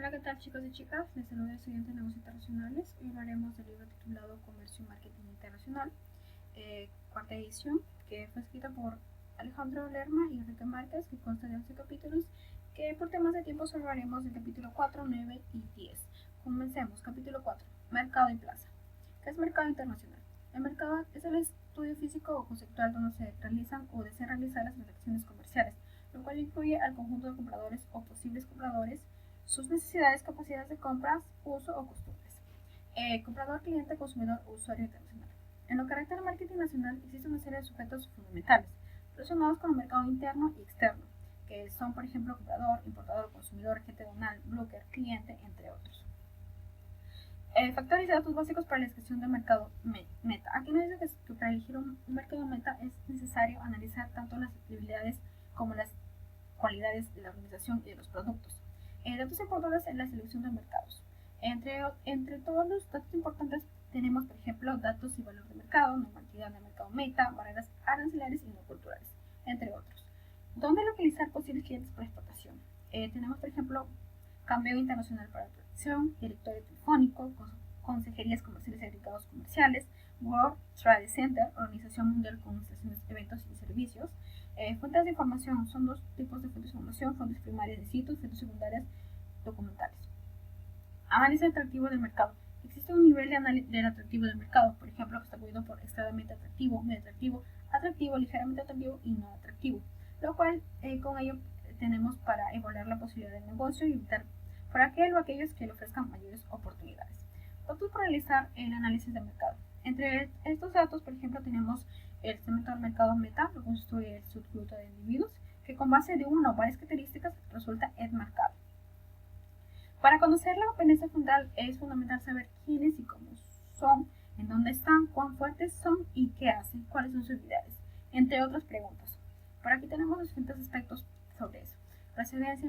Hola, ¿qué tal chicos y chicas? Les saluda el estudiante de negocios internacionales. Hoy hablaremos del libro titulado Comercio y Marketing Internacional, cuarta edición, que fue escrita por Alejandro Lerma y Enrique Márquez, que consta de 11 capítulos, que por temas de tiempo solo hablaremos del capítulo 4, 9 y 10. Comencemos. Capítulo 4. Mercado y plaza. ¿Qué es mercado internacional? El mercado es el estudio físico o conceptual donde se realizan o desean realizar las transacciones comerciales, lo cual incluye al conjunto de compradores o posibles compradores, sus necesidades, capacidades de compras, uso o costumbres. Comprador, cliente, consumidor o usuario internacional. En lo que respecta al marketing nacional, existe una serie de sujetos fundamentales relacionados con el mercado interno y externo, que son, por ejemplo, comprador, importador, consumidor, agente aduanal, broker, cliente, entre otros. Factores y datos básicos para la descripción del mercado meta. Aquí nos dice que para elegir un mercado meta es necesario analizar tanto las debilidades como las cualidades de la organización y de los productos. Datos importantes en la selección de mercados. Entre todos los datos importantes tenemos, por ejemplo, datos y valor de mercado, normatividad de mercado meta, barreras arancelarias y no culturales, entre otros. ¿Dónde localizar posibles clientes para exportación? Tenemos, por ejemplo, cambio internacional para protección, directorio telefónico, consejerías comerciales y agregados comerciales, World Trade Center, Organización Mundial con estaciones, eventos y servicios. Fuentes de información. Son dos tipos de fuentes de información: fuentes primarias de sitios, fuentes secundarias documentales. Análisis atractivo del mercado. Existe un nivel del atractivo del mercado, por ejemplo, que está cubierto por extremadamente atractivo, medio atractivo, atractivo, ligeramente atractivo y no atractivo, lo cual con ello tenemos para evaluar la posibilidad del negocio y evitar por aquel o aquellos que le ofrezcan mayores oportunidades. Datos para realizar el análisis de mercado. Entre estos datos, por ejemplo, tenemos el segmento del mercado meta, lo constituye el subgrupo de individuos, que con base de una o varias características resulta enmarcado. Para conocer la dependencia fundamental es fundamental saber quiénes y cómo son, en dónde están, cuán fuertes son y qué hacen, cuáles son sus habilidades, entre otras preguntas. Por aquí tenemos diferentes aspectos sobre eso: resiliencia,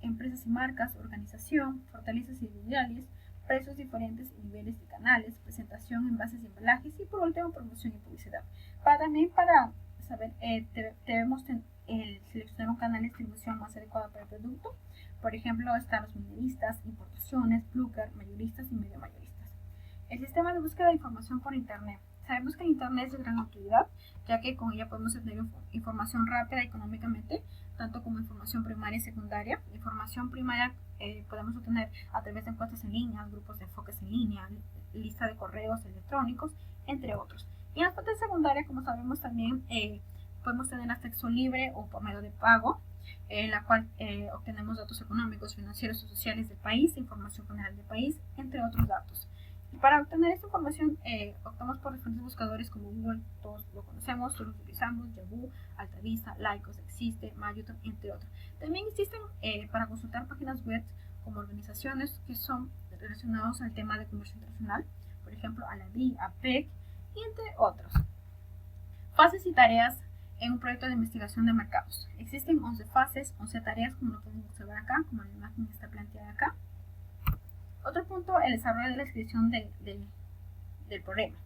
empresas y marcas, organización, fortalezas individuales, precios diferentes y niveles de canales, presentación, envases y embalajes, y por último promoción y publicidad. Para saber, debemos seleccionar un canal de distribución más adecuado para el producto. Por ejemplo, están los minoristas, importaciones, broker, mayoristas y medio mayoristas. El sistema de búsqueda de información por Internet. Sabemos que el Internet es de gran utilidad, ya que con ella podemos obtener información rápida y económicamente, tanto como información primaria y secundaria. Información primaria podemos obtener a través de encuestas en línea, grupos de enfoques en línea, lista de correos electrónicos, entre otros. Y en la parte secundaria, como sabemos, también podemos tener acceso libre o por medio de pago, en la cual obtenemos datos económicos, financieros y sociales del país, información general del país, entre otros datos. Y para obtener esta información optamos por diferentes buscadores como Google, todos lo conocemos, todos lo utilizamos, Yahoo, Altavista, Lycos, Existe, Mayoton, entre otros. También existen para consultar páginas web como organizaciones que son relacionados al tema de comercio internacional, por ejemplo, Aladi, APEC, y entre otros. Fases y tareas en un proyecto de investigación de mercados. Existen 11 fases, 11 tareas, como lo podemos observar acá, como la imagen está planteada acá. Otro punto, el desarrollo de la descripción del problema.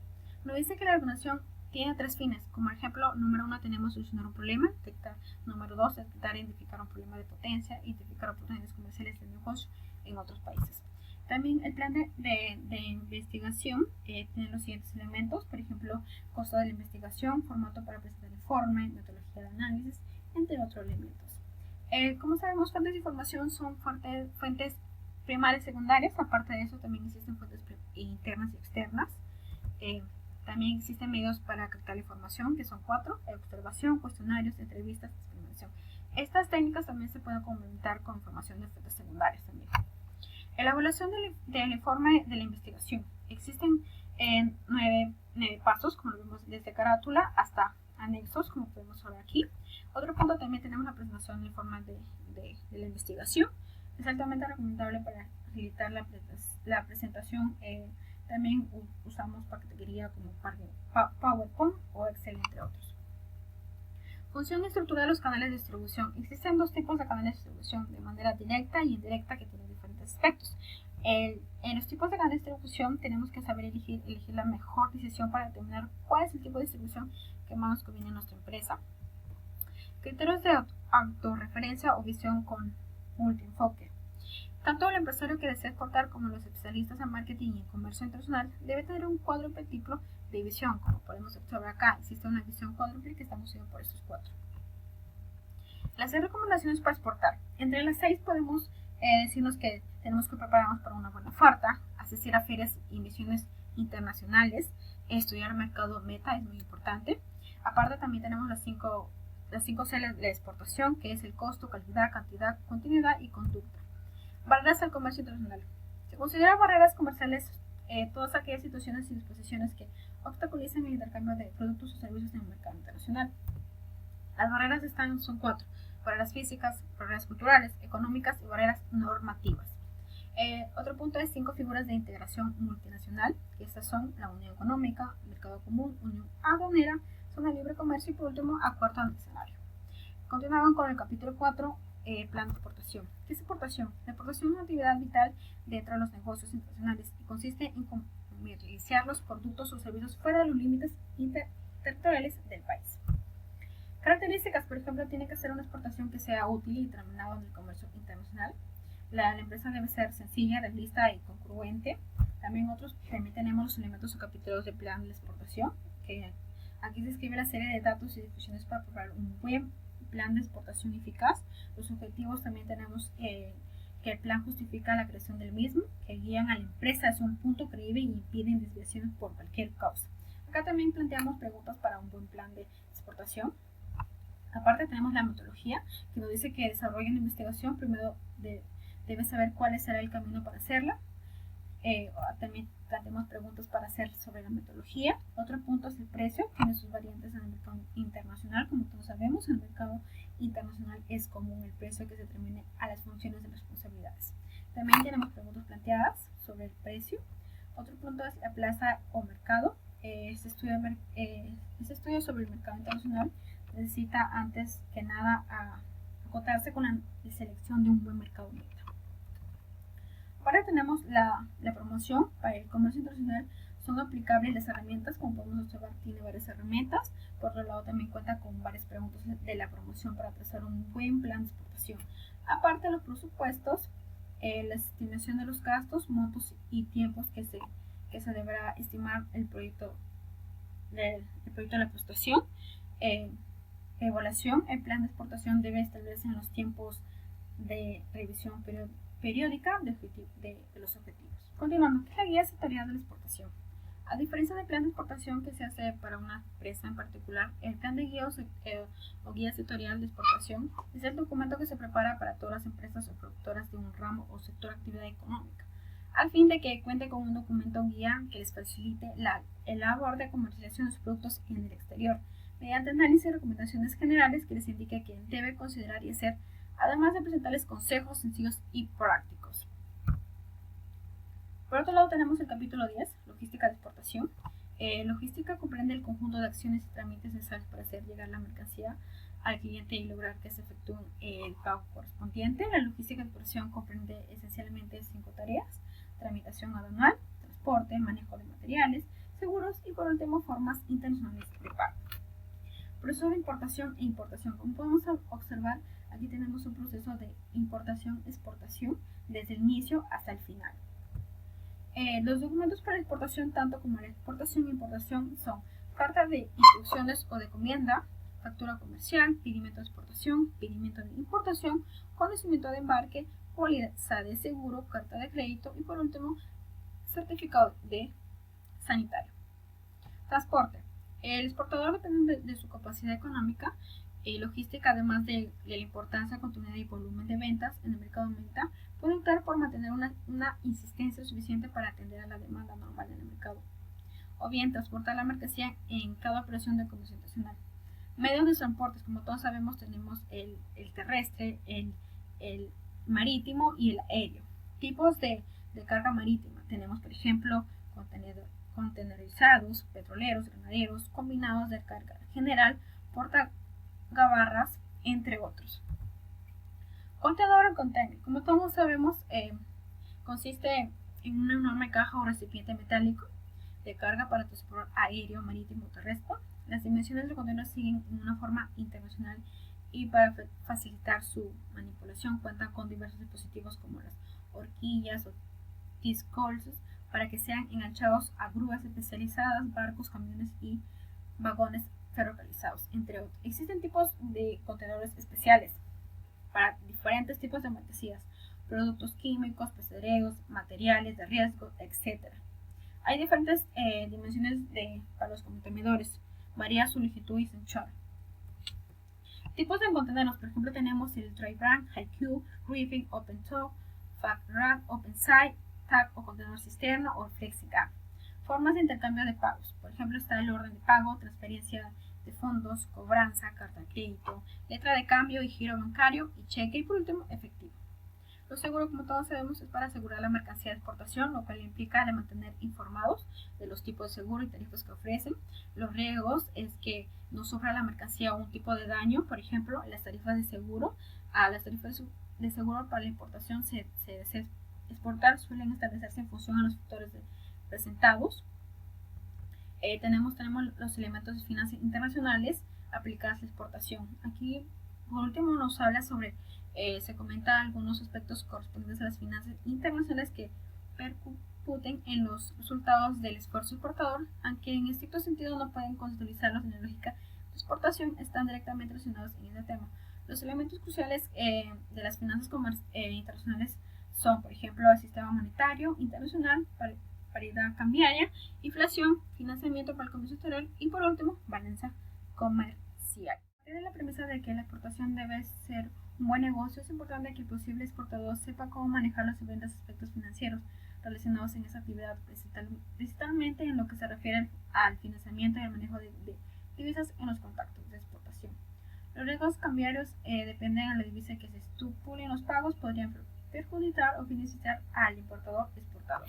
Nos dice que la organización tiene 3 fines. Como ejemplo, número 1 tenemos solucionar un problema, detectar. Número 2, detectar e identificar un problema de potencia, identificar oportunidades comerciales de negocio en otros países. También el plan de investigación tiene los siguientes elementos: por ejemplo, costo de la investigación, formato para presentar el informe, metodología de análisis, entre otros elementos. Como sabemos, fuentes de información son fuentes primarias y secundarias. Aparte de eso, también existen fuentes internas y externas. También existen medios para captar la información, que son 4: observación, cuestionarios, entrevistas, experimentación. Estas técnicas también se pueden complementar con información de fuentes secundarias también. Elaboración del informe de la investigación. Existen 9 pasos, como lo vemos desde carátula hasta anexos, como podemos ver aquí. Otro punto, también tenemos la presentación del informe de la investigación. Es altamente recomendable para facilitar la presentación. También usamos paquetería como PowerPoint o Excel, entre otros. Función y estructura de los canales de distribución. Existen 2 tipos de canales de distribución: de manera directa y indirecta, que tienen diferentes aspectos. En los tipos de canales de distribución tenemos que saber elegir la mejor decisión para determinar cuál es el tipo de distribución que más nos conviene a nuestra empresa. Criterios de autorreferencia o visión con multienfoque. Tanto el empresario que desea exportar como los especialistas en marketing y en comercio internacional debe tener un cuádruple tipo de visión, como podemos observar acá. Existe una visión cuádruple que estamos viendo por estos 4. Las 6 recomendaciones para exportar. Entre las 6 podemos decirnos que tenemos que prepararnos para una buena oferta, asistir a ferias y misiones internacionales, estudiar el mercado meta es muy importante. Aparte también tenemos las 5 C de la exportación, que es el costo, calidad, cantidad, continuidad y conducta. Barreras al comercio internacional. Se consideran barreras comerciales todas aquellas situaciones y disposiciones que obstaculicen el intercambio de productos o servicios en el mercado internacional. Las barreras son 4. Barreras físicas, barreras culturales, económicas y barreras normativas. Otro punto es 5 figuras de integración multinacional, que estas son la unión económica, mercado común, unión aduanera, zona de libre comercio y por último acuerdo anexionario. Continuamos con el capítulo 4, plan de exportación. ¿Qué es exportación? La exportación es una actividad vital dentro de los negocios internacionales y consiste en comercializar los productos o servicios fuera de los límites territoriales del país. Características, por ejemplo, tiene que ser una exportación que sea útil y determinada en el comercio internacional. La empresa debe ser sencilla, realista y congruente. También tenemos los elementos o capítulos del plan de exportación, que aquí se describe la serie de datos y discusiones para preparar un buen plan de exportación eficaz. Los objetivos también tenemos que el plan justifica la creación del mismo, que guían a la empresa hacia un punto creíble y impiden desviaciones por cualquier causa. Acá también planteamos preguntas para un buen plan de exportación. Aparte tenemos la metodología, que nos dice que desarrolla una investigación, primero debe saber cuál será el camino para hacerla. También planteamos preguntas para hacer sobre la metodología. Otro punto es el precio, tiene sus variantes en el mercado internacional, como todos sabemos, en el mercado internacional es común el precio que se determine a las funciones de responsabilidades. También tenemos preguntas planteadas sobre el precio. Otro punto es la plaza o mercado. Este estudio sobre el mercado internacional necesita antes que nada acotarse con la selección de un buen mercado meta. Ahora tenemos la promoción. Para el comercio internacional son aplicables las herramientas, como podemos observar tiene varias herramientas. Por otro lado también cuenta con varias preguntas de la promoción para trazar un buen plan de exportación. Aparte de los presupuestos, la estimación de los gastos, montos y tiempos que se deberá estimar el proyecto de la exportación. Evaluación, el plan de exportación debe establecerse en los tiempos de revisión periódica de los objetivos. Continuando, ¿qué es la guía sectorial de la exportación? A diferencia del plan de exportación que se hace para una empresa en particular, el plan de guía o guía sectorial de exportación es el documento que se prepara para todas las empresas o productoras de un ramo o sector de actividad económica, al fin de que cuente con un documento guía que les facilite la labor de comercialización de sus productos en el exterior, mediante análisis y recomendaciones generales que les indique qué debe considerar y hacer, además de presentarles consejos sencillos y prácticos. Por otro lado tenemos el capítulo 10, logística de exportación. Logística comprende el conjunto de acciones y trámites necesarios para hacer llegar la mercancía al cliente y lograr que se efectúe el pago correspondiente. La logística de exportación comprende esencialmente 5 tareas: tramitación aduanal, transporte, manejo de materiales, seguros y por último formas internacionales de pago. Proceso de importación e importación. Como podemos observar, aquí tenemos un proceso de importación-exportación desde el inicio hasta el final. Los documentos para la exportación, tanto como la exportación e importación, son carta de instrucciones o de encomienda, factura comercial, pedimento de exportación, pedimento de importación, conocimiento de embarque, póliza de seguro, carta de crédito y por último, certificado de sanitario. Transporte. El exportador depende de su capacidad económica y logística, además de la importancia, continuidad y volumen de ventas en el mercado meta, puede optar por mantener una insistencia suficiente para atender a la demanda normal en el mercado, o bien transportar la mercancía en cada operación de comercio internacional. Medios de transporte, como todos sabemos, tenemos el terrestre, el marítimo y el aéreo. Tipos de carga marítima, tenemos por ejemplo contenerizados, petroleros, granaderos, combinados de carga general, portagabarras, entre otros. Contenedor o container, como todos sabemos, consiste en una enorme caja o recipiente metálico de carga para transporte aéreo, marítimo o terrestre. Las dimensiones del contenedor siguen en una forma internacional y para facilitar su manipulación cuentan con diversos dispositivos como las horquillas o discursos para que sean enganchados a grúas especializadas, barcos, camiones y vagones ferrocarrilizados, entre otros. Existen tipos de contenedores especiales para diferentes tipos de mercancías, productos químicos, pesqueros, materiales de riesgo, etc. Hay diferentes dimensiones para los contenedores, varía su longitud y su anchura. Tipos de contenedores, por ejemplo, tenemos el dry brand, high cube, reefing, open top, fat rack, open side, tag o contenedor cisterna o flexi-gap. Formas de intercambio de pagos, por ejemplo, está el orden de pago, transferencia de fondos, cobranza, carta de crédito, letra de cambio y giro bancario y cheque y por último efectivo. Lo seguro, como todos sabemos, es para asegurar la mercancía de exportación, lo cual implica de mantener informados de los tipos de seguro y tarifas que ofrecen. Los riesgos es que no sufra la mercancía un tipo de daño, por ejemplo, las tarifas de seguro. Las tarifas de seguro para la importación se desea exportar suelen establecerse en función a los factores presentados. Tenemos los elementos de finanzas internacionales aplicadas a la exportación. Aquí, por último, nos habla sobre, se comenta algunos aspectos correspondientes a las finanzas internacionales que percuten en los resultados del esfuerzo exportador, aunque en estricto sentido no pueden conceptualizarlos en la lógica de exportación, están directamente relacionados en este tema. Los elementos cruciales de las finanzas internacionales son, por ejemplo, el sistema monetario internacional, paridad cambiaria, inflación, financiamiento para el comercio exterior y por último, balanza comercial. Desde la premisa de que la exportación debe ser un buen negocio, es importante que el posible exportador sepa cómo manejar los diferentes aspectos financieros relacionados en esa actividad, principalmente en lo que se refiere al financiamiento y al manejo de divisas en los contactos de exportación. Los riesgos cambiarios dependen de la divisa que se estipulen los pagos, podrían perjudicar o beneficiar al importador exportador.